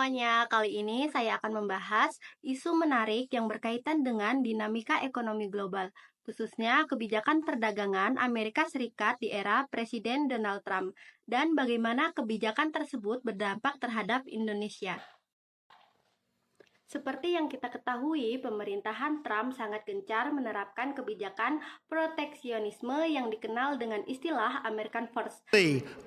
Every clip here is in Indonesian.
semuanya, kali ini saya akan membahas isu menarik yang berkaitan dengan dinamika ekonomi global, khususnya kebijakan perdagangan Amerika Serikat di era Presiden Donald Trump, dan bagaimana kebijakan tersebut berdampak terhadap Indonesia. Seperti yang kita ketahui, pemerintahan Trump sangat gencar menerapkan kebijakan proteksionisme yang dikenal dengan istilah American First.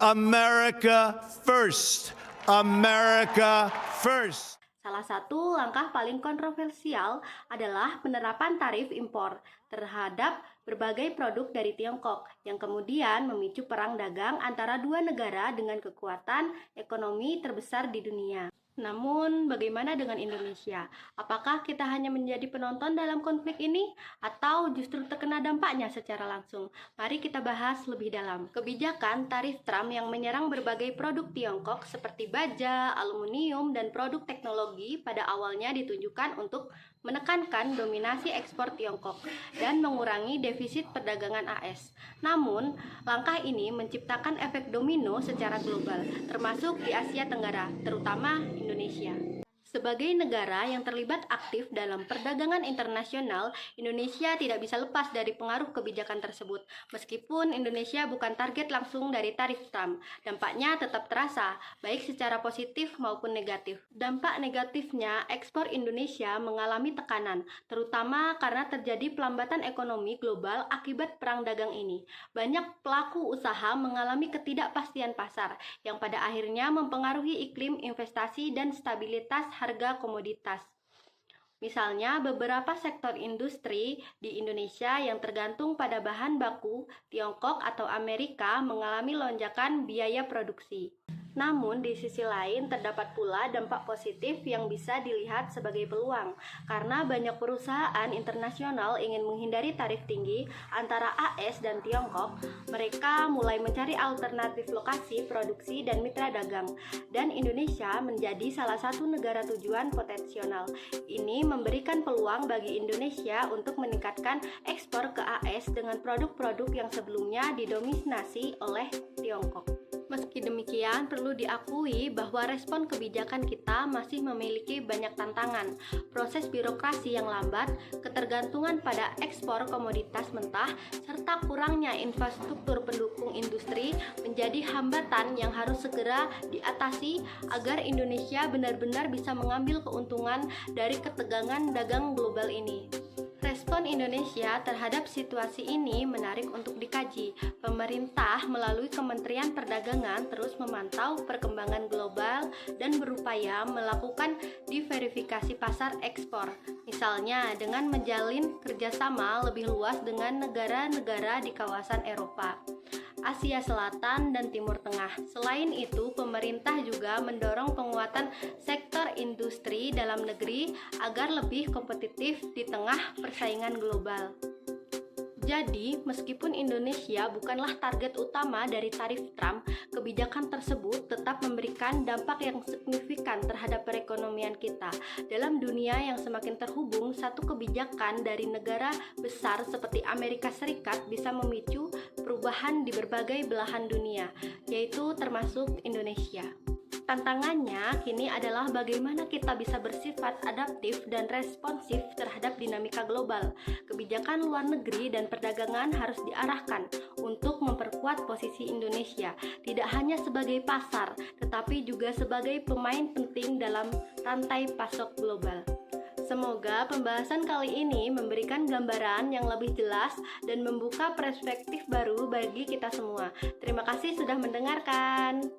America first. America first. Salah satu langkah paling kontroversial adalah penerapan tarif impor terhadap berbagai produk dari Tiongkok yang kemudian memicu perang dagang antara dua negara dengan kekuatan ekonomi terbesar di dunia. Namun, bagaimana dengan Indonesia? Apakah kita hanya menjadi penonton dalam konflik ini atau justru terkena dampaknya secara langsung? Mari kita bahas lebih dalam. Kebijakan tarif Trump yang menyerang berbagai produk Tiongkok seperti baja, aluminium, dan produk teknologi pada awalnya ditujukan untuk menekankan dominasi ekspor Tiongkok dan mengurangi defisit perdagangan AS. Namun, langkah ini menciptakan efek domino secara global, termasuk di Asia Tenggara, terutama Indonesia. Sebagai negara yang terlibat aktif dalam perdagangan internasional, Indonesia tidak bisa lepas dari pengaruh kebijakan tersebut. Meskipun Indonesia bukan target langsung dari tarif Trump, dampaknya tetap terasa, baik secara positif maupun negatif. Dampak negatifnya, ekspor Indonesia mengalami tekanan, terutama karena terjadi pelambatan ekonomi global akibat perang dagang ini. Banyak pelaku usaha mengalami ketidakpastian pasar, yang pada akhirnya mempengaruhi iklim investasi dan stabilitas harga komoditas. Misalnya, beberapa sektor industri di Indonesia yang tergantung pada bahan baku Tiongkok atau Amerika mengalami lonjakan biaya produksi. Namun, di sisi lain terdapat pula dampak positif yang bisa dilihat sebagai peluang, karena banyak perusahaan internasional ingin menghindari tarif tinggi antara AS dan Tiongkok. Mereka mulai mencari alternatif lokasi produksi dan mitra dagang, dan Indonesia menjadi salah satu negara tujuan potensial. Ini memberikan peluang bagi Indonesia untuk meningkatkan ekspor ke AS dengan produk-produk yang sebelumnya didominasi oleh Tiongkok. Meski demikian, perlu diakui bahwa respon kebijakan kita masih memiliki banyak tantangan. Proses birokrasi yang lambat, ketergantungan pada ekspor komoditas mentah, serta kurangnya infrastruktur pendukung industri menjadi hambatan yang harus segera diatasi agar Indonesia benar-benar bisa mengambil keuntungan dari ketegangan dagang global ini. Respon Indonesia terhadap situasi ini menarik untuk dikaji. Pemerintah melalui Kementerian Perdagangan terus memantau perkembangan global dan berupaya melakukan diverifikasi pasar ekspor. Misalnya dengan menjalin kerjasama lebih luas dengan negara-negara di kawasan Eropa, Asia Selatan, dan Timur Tengah. Selain itu, pemerintah juga mendorong penguatan sektor industri dalam negeri agar lebih kompetitif di tengah persaingan global. Jadi, meskipun Indonesia bukanlah target utama dari tarif Trump, kebijakan tersebut tetap memberikan dampak yang signifikan terhadap perekonomian kita. Dalam dunia yang semakin terhubung, satu kebijakan dari negara besar seperti Amerika Serikat bisa memicu perubahan di berbagai belahan dunia, yaitu termasuk Indonesia. Tantangannya kini adalah bagaimana kita bisa bersifat adaptif dan responsif terhadap dinamika global. Kebijakan luar negeri dan perdagangan harus diarahkan untuk memperkuat posisi Indonesia, tidak hanya sebagai pasar, tetapi juga sebagai pemain penting dalam rantai pasok global. Semoga pembahasan kali ini memberikan gambaran yang lebih jelas dan membuka perspektif baru bagi kita semua. Terima kasih sudah mendengarkan.